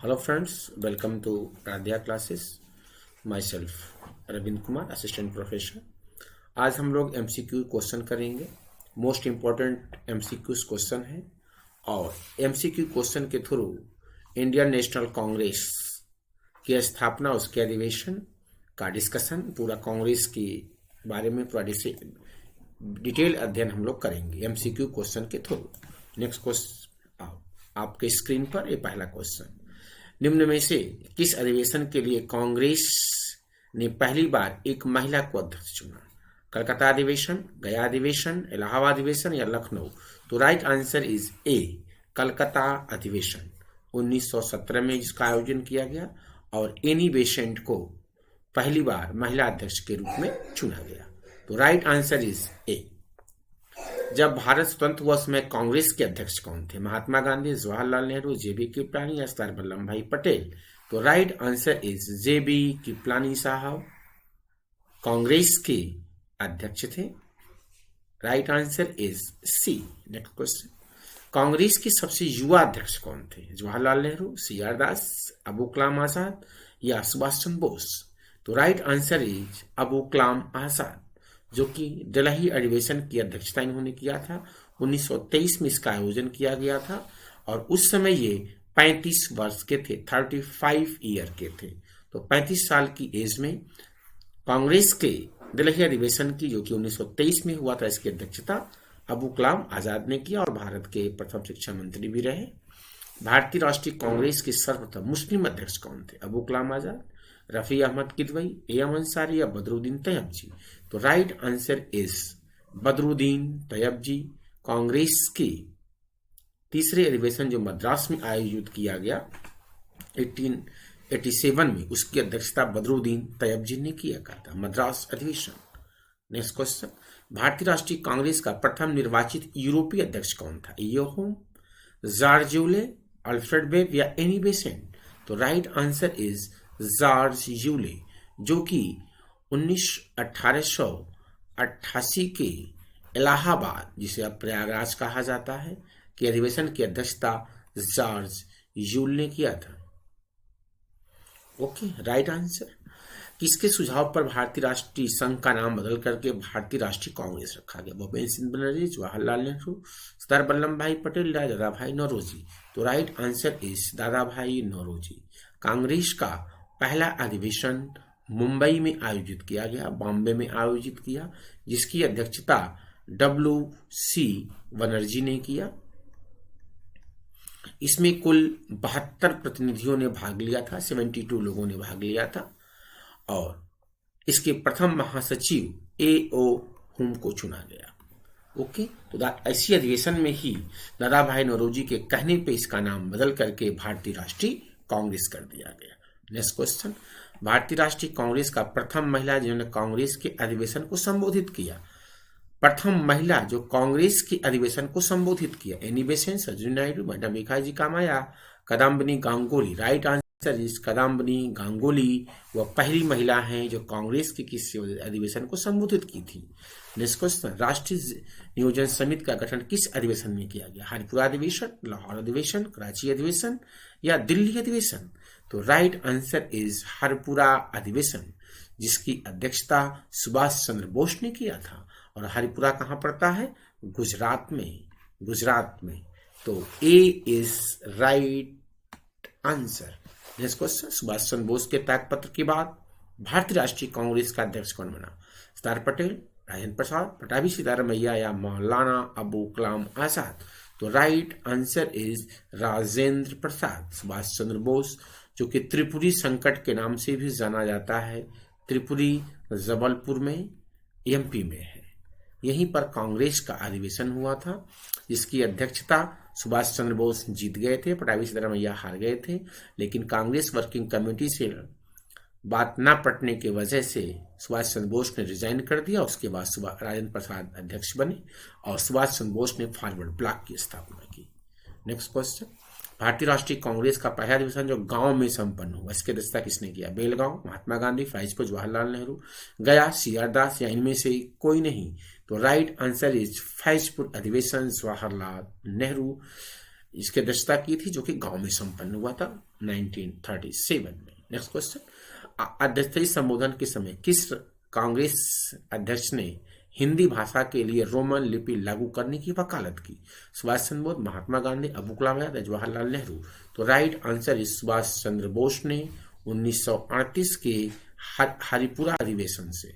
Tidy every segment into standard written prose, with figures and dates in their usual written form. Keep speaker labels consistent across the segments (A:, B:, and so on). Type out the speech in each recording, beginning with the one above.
A: Hello friends, welcome to Radhya classes. Myself Ravindra Kumar, assistant professor. आज हम लोग MCQ क्वेश्चन करेंगे। मोस्ट इम्पोर्टेंट MCQ क्वेश्चन है और MCQ क्वेश्चन के थ्रू इंडियन नेशनल कांग्रेस की स्थापना, उसके अधिवेशन का डिस्कशन, पूरा कांग्रेस के बारे में पूरा डिटेल अध्ययन हम लोग करेंगे MCQ क्वेश्चन के थ्रू। नेक्स्ट क्वेश्चन आपके स्क्रीन पर, ये पहला क्वेश्चन, निम्न में से किस अधिवेशन के लिए कांग्रेस ने पहली बार एक महिला को अध्यक्ष चुना? कलकत्ता अधिवेशन, गया अधिवेशन, इलाहाबाद अधिवेशन या लखनऊ? तो right answer is a, Calcutta अधिवेशन 1917 में जिसका आयोजन किया गया और एनी बेसेंट को पहली बार महिला अध्यक्ष के रूप में चुना गया। तो राइट आंसर इज ए। जब भारत स्वतंत्र हुआ उसमें कांग्रेस के अध्यक्ष कौन थे? महात्मा गांधी, जवाहरलाल नेहरू, जेबी कृपलानी या सरदार वल्लभ भाई पटेल? तो right answer is JB Kripalani साहब कांग्रेस के अध्यक्ष थे। Right answer is C. Next question, Congress के सबसे युवा अध्यक्ष कौन थे? जवाहरलाल नेहरू, CR दास, अबू कलाम आजाद या सुभाष चंद्र बोस? तो right answer is Abu Kalam Azad, जो कि दिल्ली अधिवेशन की अध्यक्षता इन्होंने किया था। 1923 में इसका आयोजन किया गया था और उस समय ये 35 वर्ष के थे, 35 ईयर के थे। तो 35 साल की एज में कांग्रेस के दिल्ली अधिवेशन की, जो कि 1923 में हुआ था, इसकी अध्यक्षता अबू कलाम आजाद ने किया और भारत के प्रथम शिक्षा मंत्री भी रहे। भारतीय राष्ट्रीय कांग्रेस के सर्वप्रथम मुस्लिम अध्यक्ष कौन थे? अबू कलाम आजाद, रफी अहमद किदवई, AM अंसारी या बदरुद्दीन तैयब? तो right answer is Badruddin Tyab. Congress के तीसरे अधिवेशन जो मद्रास में आयोजित किया गया 1887 में, उसकी अध्यक्षता बदरुद्दीन तैयब ने किया था, मद्रास अधिवेशन। नेक्स्ट क्वेश्चन, भारतीय राष्ट्रीय कांग्रेस का प्रथम निर्वाचित यूरोपीय अध्यक्ष कौन था? Yohan, George Yule, Alfred Webb या एनी बेसेंट? तो right answer is George Yule, जो कि 1888 के इलाहाबाद, जिसे अब प्रयागराज कहा जाता है, के अधिवेशन की अध्यक्षता जॉर्ज यूले ने किया था। Okay, right answer. किसके सुझाव पर भारतीय राष्ट्रीय संघ का नाम बदल करके भारतीय राष्ट्रीय कांग्रेस रखा गया? भूपेन्द्र सिंह बनर्जी, जवाहरलाल नेहरू, सरदार वल्लभ भाई पटेल या दादा भाई नौरोजी? तो राइट आंसर इज दादा भाई नौरोजी। कांग्रेस का पहला अधिवेशन मुंबई में आयोजित किया गया, बॉम्बे में आयोजित किया, जिसकी अध्यक्षता WC बनर्जी ने किया। इसमें कुल 72 प्रतिनिधियों ने भाग लिया था, 72 लोगों ने भाग लिया था और इसके प्रथम महासचिव AO हुम को चुना गया। ओके, तो ऐसी अधिवेशन में ही दादा भाई नौरोजी के कहने पे इसका नाम बदल करके भारतीय राष्ट्रीय कांग्रेस कर दिया गया। नेक्स्ट क्वेश्चन, भारतीय राष्ट्रीय कांग्रेस का प्रथम महिला जिन्होंने कांग्रेस के अधिवेशन को संबोधित किया, प्रथम महिला जो कांग्रेस के अधिवेशन को संबोधित किया? Annie Besant, Sarojini Naidu, madam Bhikaji Cama या Kadambini Ganguly? Right answer is Kadambini Ganguly. वह पहली महिला हैं जो कांग्रेस के किसी अधिवेशन को संबोधित की थी। नेक्स्ट क्वेश्चन, राष्ट्रीय नियोजन समिति का गठन किस अधिवेशन में किया गया? हरिपुरा अधिवेशन, लाहौर अधिवेशन, कराची अधिवेशन या दिल्ली अधिवेशन? तो राइट आंसर इज हरिपुरा अधिवेशन, जिसकी अध्यक्षता सुभाष चंद्र बोस ने किया था। और हरिपुरा कहाँ पड़ता है? गुजरात में। तो A is right answer. Next question, Subhash Chandra Bose के त्यागपत्र के बाद भारतीय राष्ट्रीय कांग्रेस का अध्यक्ष कौन बना? सरदार पटेल, राजेंद्र प्रसाद, पटाभी सीतारामैया या मौलाना अबू कलाम आजाद? तो right answer is Rajendra Prasad. Subhash Chandra Bose, जो कि त्रिपुरी संकट के नाम से भी जाना जाता है, त्रिपुरी जबलपुर में MP में है। यहीं पर कांग्रेस का अधिवेशन हुआ था, जिसकी अध्यक्षता सुभाष चंद्र बोस जीत गए थे, पटाभी सीतारामैया हार गए थे, लेकिन कांग्रेस वर्किंग कमेटी से बात न पटने की वजह से सुभाष चंद्र बोस ने रिजाइन कर दिया। उसके बाद राजेंद्र प्रसाद अध्यक्ष बने और सुभाष चंद्र बोस ने फॉरवर्ड ब्लॉक की स्थापना की। नेक्स्ट क्वेश्चन, भारतीय राष्ट्रीय कांग्रेस का पहला अधिवेशन जो गांव में संपन्न हुआ, इसकी अध्यक्षता किसने किया? बेलगांव, महात्मा गांधी, फैजपुर, जवाहरलाल नेहरू, गया, CR दास या इनमें से कोई नहीं? तो राइट आंसर इज फैजपुर अधिवेशन, जवाहरलाल नेहरू इसकी अध्यक्षता की थी, जो कि गांव में संपन्न हुआ था। 1937 में। नेक्स्ट क्वेश्चन, अध्यक्षीय संबोधन के समय किस कांग्रेस अध्यक्ष ने हिंदी भाषा के लिए रोमन लिपि लागू करने की वकालत की? सुभाष चंद्र बोस, महात्मा गांधी, अबू कलाम आजाद, जवाहरलाल नेहरू। तो right answer is Subhash Chandra Bose ने 1938 के हरिपुरा अधिवेशन से,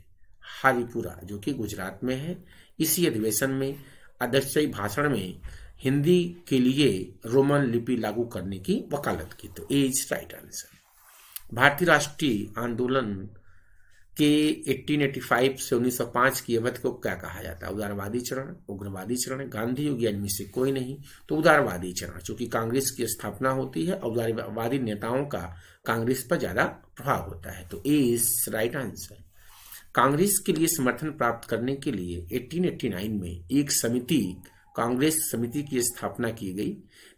A: हरिपुरा जो कि गुजरात में है, इसी अधिवेशन में अध्यक्षीय भाषण में हिंदी के लिए रोमन लिपि लागू करने की वकालत की। तो ए इज राइट आंसर। भारतीय राष्ट्रीय आंदोलन के 1885 से 1905 की अवधि को क्या कहा जाता है? उदारवादी चरण, उग्रवादी चरण, गांधी युग या इनमें से कोई नहीं। तो उदारवादी चरण, चूंकि कांग्रेस की स्थापना होती है, उदारवादी नेताओं का कांग्रेस पर ज्यादा प्रभाव होता है। तो A is right answer. Congress के लिए समर्थन प्राप्त करने के लिए 1889 में एक समिति, कांग्रेस समिति की स्थापना की गई।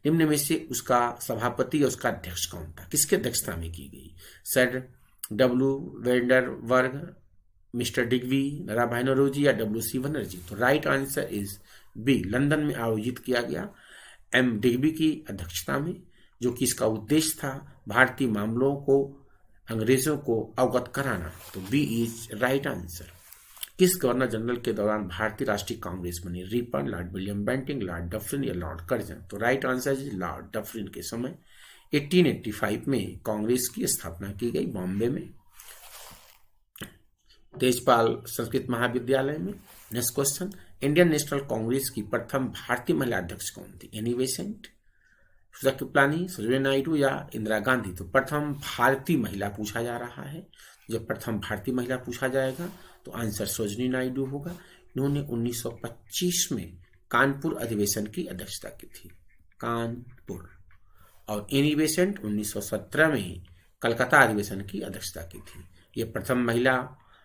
A: निम्न में से उसका सभापति या उसका अध्यक्ष कौन था? किसकी अध्यक्षता में की गई? सर डब्ल्यू वेंडर वर्ग, मिस्टर डिग्वी, नाराभाई नौरोजी या डब्ल्यू.सी. बनर्जी। तो right answer is B, London में आयोजित किया गया एम डिग्वी की अध्यक्षता में, जो कि इसका उद्देश्य था भारतीय मामलों को अंग्रेजों को अवगत कराना। तो बी इज राइट आंसर। किस गवर्नर जनरल के दौरान भारतीय राष्ट्रीय कांग्रेस बनी? Ripon, Lord William Bentinck, Lord Dufferin या लॉर्ड कर्जन। तो right answer is Lord Dufferin के समय 1885 में कांग्रेस की स्थापना की गई बॉम्बे में, तेजपाल संस्कृत महाविद्यालय में। Next question, Indian national Congress की प्रथम भारतीय महिला अध्यक्ष कौन थी? एनी बेसेंट, सुधा कृपलानी, सरोजिनी नायडू या इंदिरा गांधी। तो प्रथम भारतीय महिला पूछा जा रहा है। जब प्रथम भारतीय महिला पूछा जाएगा तो आंसर सरोजिनी नायडू होगा। इन्होंने 1925 में कानपुर अधिवेशन की अध्यक्षता की थी, कानपुर। और एनी बेसेंट 1917 में कलकत्ता अधिवेशन की अध्यक्षता की थी। ये प्रथम महिला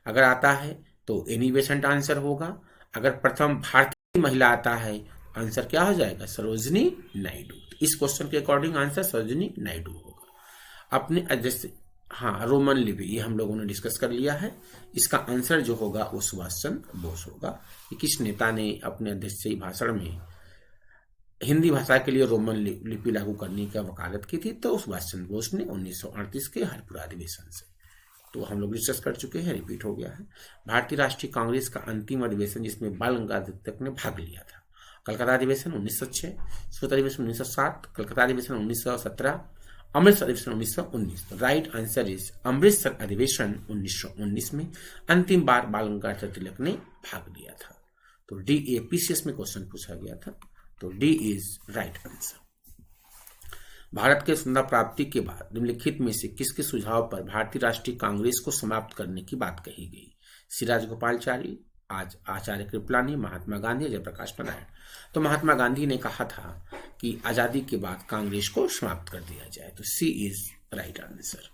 A: अगर आता है तो एनी बेसेंट आंसर होगा। अगर प्रथम भारतीय महिला आता है आंसर क्या हो जाएगा? सरोजिनी नायडू। इस क्वेश्चन के अकॉर्डिंग आंसर सरोजिनी नायडू होगा। अपने अध्यक्ष, हाँ, रोमन लिपि ये हम लोगों ने डिस्कस कर लिया है। इसका आंसर जो होगा वो सुभाष चंद्र बोस होगा। कि किस नेता ने अपने अध्यक्षीय भाषण में हिंदी भाषा के लिए रोमन लिपि लागू करने की वकालत की थी? तो सुभाष चंद्र बोस ने 1938 के हरिपुरा अधिवेशन से। तो हम लोग डिस्कस कर चुके हैं, रिपीट हो गया है। भारतीय राष्ट्रीय कांग्रेस का अंतिम अधिवेशन जिसमें बाल गंगाधर तिलक ने भाग लिया था? कलकत्ता अधिवेशन 1906, सूरत अधिवेशन 1907, कलकत्ता अधिवेशन 1917, अमृतसर अधिवेशन 1919। तो राइट आंसर इज अमृतसर अधिवेशन 1919 में अंतिम बार बाल गंगाधर तिलक ने भाग लिया था। तो डी ए पीसीएस में क्वेश्चन पूछा गया था। तो D is right answer. Bharat के स्वतंत्रता प्राप्ति के बाद निम्नलिखित में से किसके सुझाव पर भारतीय राष्ट्रीय कांग्रेस को समाप्त करने की बात कही गई? श्री राजगोपालाचारी, आज आचार्य कृपलानी, महात्मा गांधी, जयप्रकाश नारायण। तो महात्मा गांधी ने कहा था कि आजादी के बाद कांग्रेस को समाप्त कर दिया जाए। तो C is right answer.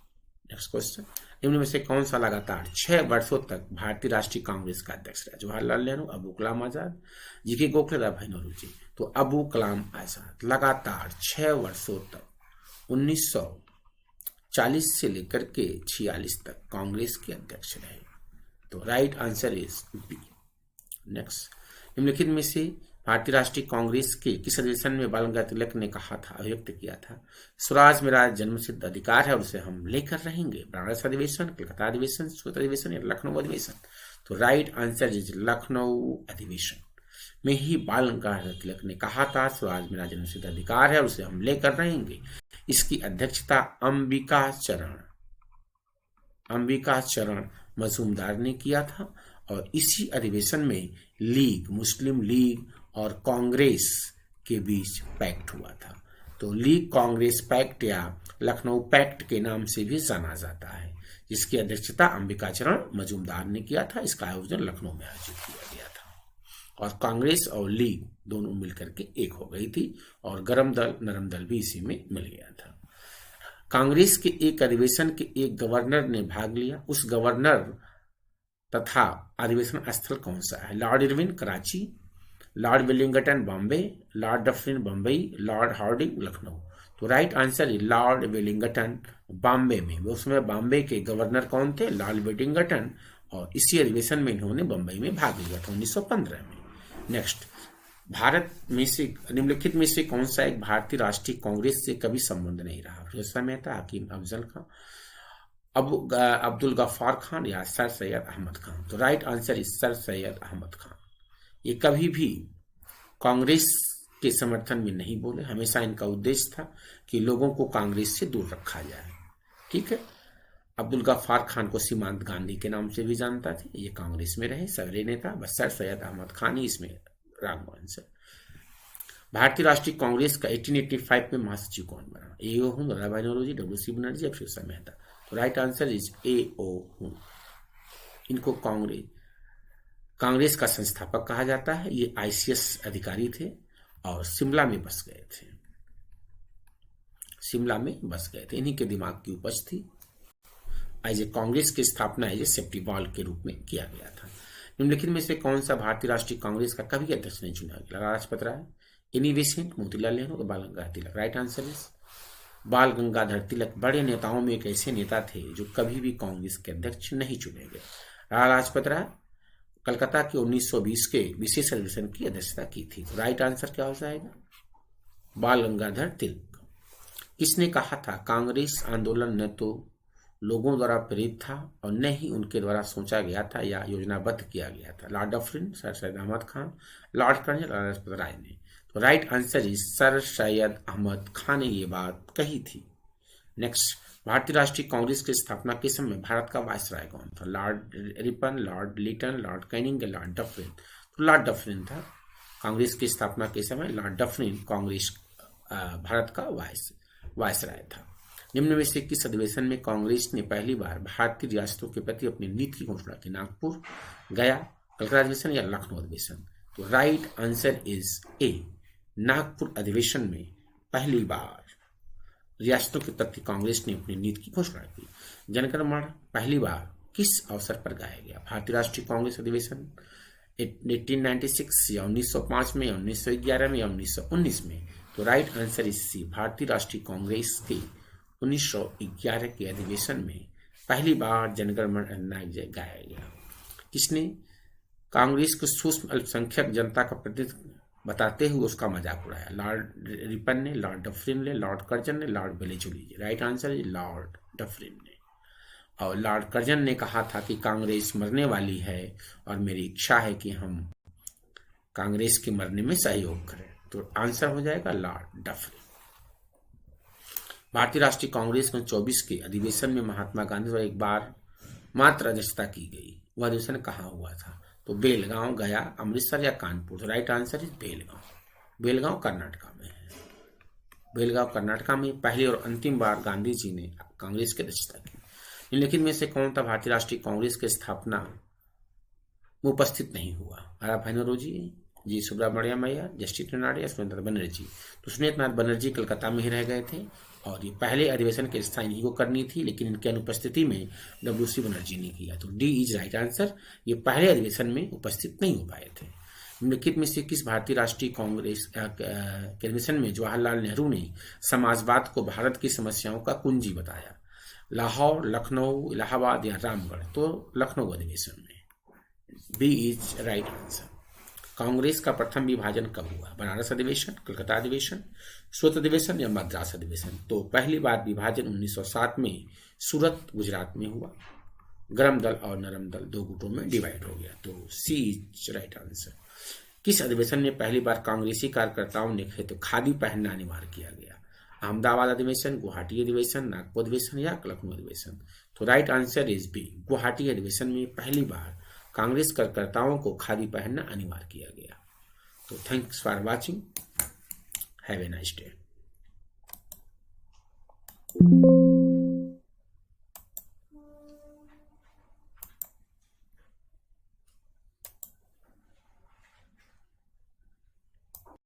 A: Next question, निम्न में से कौन सा लगातार 6 वर्षों तक भारतीय राष्ट्रीय कांग्रेस का अध्यक्ष रहा? जवाहरलाल नेहरू, अबू कलाम आजाद, जी.के. गोखले, नाराभाई नौरोजी। तो अबू कलाम आजाद लगातार 6 वर्षों तक 1940 से लेकर के 46 तक कांग्रेस के अध्यक्ष रहे। तो right answer is B. Next, निम्नलिखित में से भारतीय राष्ट्रीय कांग्रेस के किस अधिवेशन में बाल गंगाधर तिलक ने कहा था, अभिव्यक्त किया था? स्वराज मेरा जन्मसिद्ध अधिकार है और उसे हम लेकर रहेंगे। बनारस अधिवेशन, कलकत्ता अधिवेशन, सूरत अधिवेशन या लखनऊ अधिवेशन। तो राइट आंसर इज लखनऊ अधिवेशन में ही बाल गंगाधर तिलक ने कहा था स्वराज मेरा जन्मसिद्ध अधिकार है और उसे हम लेकर रहेंगे। इसकी अध्यक्षता अंबिका चरण मजूमदार ने किया था। और इसी अधिवेशन में लीग, मुस्लिम लीग और कांग्रेस के बीच पैक्ट हुआ था। तो लीग कांग्रेस पैक्ट या लखनऊ पैक्ट के नाम से भी जाना जाता है, जिसकी अध्यक्षता अंबिका चरण मजूमदार ने किया था। इसका आयोजन लखनऊ में आयोजित किया गया था और कांग्रेस और लीग दोनों मिलकर के एक हो गई थी और गरम दल नरम दल भी इसी में मिल गया था। कांग्रेस के एक अधिवेशन के एक गवर्नर ने भाग लिया। उस गवर्नर तथा अधिवेशन स्थल कौन सा है? Lord Irwin Karachi, Lord Wellington Bombay, Lord Dufferin Bambai, Lord Hardinge Lucknow. तो राइट आंसर है लॉर्ड वेलिंगटन बॉम्बे में। उसमें बॉम्बे के गवर्नर कौन थे? Lord Wellington. और इसी अधिवेशन में इन्होंने बम्बई में भाग लिया था 1915 में। नेक्स्ट, भारत में से निम्नलिखित में से कौन सा एक भारतीय राष्ट्रीय कांग्रेस से कभी संबंध नहीं रहा? फिरोज मेहता, हकीम अफजल खान, अब्दुल गफ्फार खान या सर सैयद अहमद खान? तो right answer is sir Syed Ahmad Khan. ये कभी भी कांग्रेस के समर्थन में नहीं बोले, हमेशा इनका उद्देश्य था कि लोगों को कांग्रेस से दूर रखा जाए। ठीक है। अब्दुल गफ्फार खान को सीमांत गांधी के नाम से भी जानता थे, ये कांग्रेस में रहे सवरे नेता, बस सर सैयद अहमद खान ही इसमें रॉन्ग आंसर। भारतीय राष्ट्रीय कांग्रेस का 1885 में महासचिव कौन बना? ए ओ हूं, दादा भाई नौरोजी, डब्ल्यू.सी. बनर्जी या फिरोज मेहता? तो राइट आंसर इज ए ओ हूं। इनको कांग्रेस का संस्थापक कहा जाता है। ये आईसीएस अधिकारी थे और शिमला में बस गए थे, इन्हीं के दिमाग की उपज थी। एज ए कांग्रेस की स्थापना एज ए सेफ्टी वॉल के रूप में किया गया था। निम्नलिखित में से कौन सा भारतीय राष्ट्रीय कांग्रेस का कभी अध्यक्ष नहीं चुना गया? लाला लाजपत राय, एनी बेसेंट, मोतीलाल नेहरू, बाल Gangadhar Tilak? Right answer is बाल गंगाधर तिलक। बड़े नेताओं में एक ऐसे नेता थे जो कभी भी कांग्रेस के अध्यक्ष नहीं चुने गए। लाला लाजपत राय कलकत्ता के 1920 के विशेष अधिवेशन की अध्यक्षता की थी। तो राइट आंसर क्या हो जाएगा? बाल गंगाधर तिलक। किसने कहा था कांग्रेस आंदोलन न तो लोगों द्वारा प्रेरित था और न ही उनके द्वारा सोचा गया था या योजनाबद्ध किया गया था? Lord Dufferin, sir Syed Ahmad Khan, Lord colonel, Lala Lajpat Rai ने? तो right answer is sir Syed Ahmad Khan ने ये बात कही थी। नेक्स्ट, भारतीय राष्ट्रीय कांग्रेस की स्थापना के समय भारत का वायसराय कौन था? Lord Ripon, Lord Lytton, Lord Canning, Lord Dufferin? तो लॉर्ड डफरिन था। कांग्रेस की स्थापना के समय लॉर्ड डफरिन कांग्रेस भारत का वायसराय था। निम्न में से किस अधिवेशन में कांग्रेस ने पहली बार भारतीय रियासतों के प्रति अपनी नीति की घोषणा की? नागपुर, गया, कलकत्ता अधिवेशन या लखनऊ अधिवेशन? तो right answer is a, Nagpur अधिवेशन में पहली बार रियासतों के प्रति कांग्रेस ने अपनी नीति की घोषणा की। जनगण मन पहली बार किस अवसर पर गाया गया? भारतीय राष्ट्रीय कांग्रेस अधिवेशन 1896 या 1905 में या 1911 में या 1919 में? तो राइट आंसर इज सी, भारतीय राष्ट्रीय कांग्रेस के 1911 के अधिवेशन में पहली बार जनगण मन अधिनायक जय गाया गया। किसने कांग्रेस को सूक्ष्म अल्पसंख्यक जनता का प्रतिनिधित्व बताते हुए उसका मजाक उड़ाया? लॉर्ड रिपन ने, लॉर्ड डफरिन ने, लॉर्ड कर्जन ने, लॉर्ड बेलीचुली? राइट आंसर है लॉर्ड डफरिन ने। और लॉर्ड कर्जन ने कहा था कि कांग्रेस मरने वाली है और मेरी इच्छा है कि हम कांग्रेस के मरने में सहयोग करें। तो आंसर हो जाएगा लॉर्ड डफरिन। भारतीय राष्ट्रीय कांग्रेस के 24 के अधिवेशन में महात्मा गांधी द्वारा एक बार मात्र अध्यक्षता की गई। वह अधिवेशन कहाँ हुआ था? तो बेलगांव, गया, अमृतसर या कानपुर? तो right answer is Belgaum. Belgaum Karnataka में है। बेलगांव कर्नाटका में पहली और अंतिम बार गांधी जी ने कांग्रेस की अध्यक्षता की। निम्नलिखित में से कौन था भारतीय राष्ट्रीय कांग्रेस की स्थापना में उपस्थित नहीं हुआ? आरा भाईनोरोजी, जी सुब्रमण्यम अय्यर, जस्टिस रेनाडे, सुरेंद्र बनर्जी? तो सुरेंद्र नाथ बनर्जी कलकत्ता में ही रह गए थे और ये पहले अधिवेशन की स्थायी इन्हीं को करनी थी, लेकिन इनकी अनुपस्थिति में डब्ल्यू.सी. बनर्जी ने किया। तो डी इज राइट आंसर। ये पहले अधिवेशन में उपस्थित नहीं हो पाए थे। निम्नलिखित में से किस भारतीय राष्ट्रीय कांग्रेस के अधिवेशन में जवाहरलाल नेहरू ने समाजवाद को भारत की समस्याओं का कुंजी बताया? लाहौर, लखनऊ, इलाहाबाद या रामगढ़? तो लखनऊ अधिवेशन में। B is right answer. Congress का प्रथम विभाजन कब हुआ? बनारस अधिवेशन, कलकत्ता अधिवेशन, सूरत अधिवेशन या मद्रास अधिवेशन? तो पहली बार विभाजन 1907 में सूरत गुजरात में हुआ। गरम दल और नरम दल दो गुटों में डिवाइड हो गया। तो सी इज राइट आंसर। किस अधिवेशन में पहली बार कांग्रेसी कार्यकर्ताओं ने खादी पहनना अनिवार्य किया गया? अहमदाबाद अधिवेशन, गुवाहाटी अधिवेशन, नागपुर अधिवेशन या लखनऊ अधिवेशन? तो right answer is B, Guwahati अधिवेशन में पहली बार कांग्रेस कार्यकर्ताओं को खादी पहनना अनिवार्य किया गया। तो thanks for watching, have a nice day.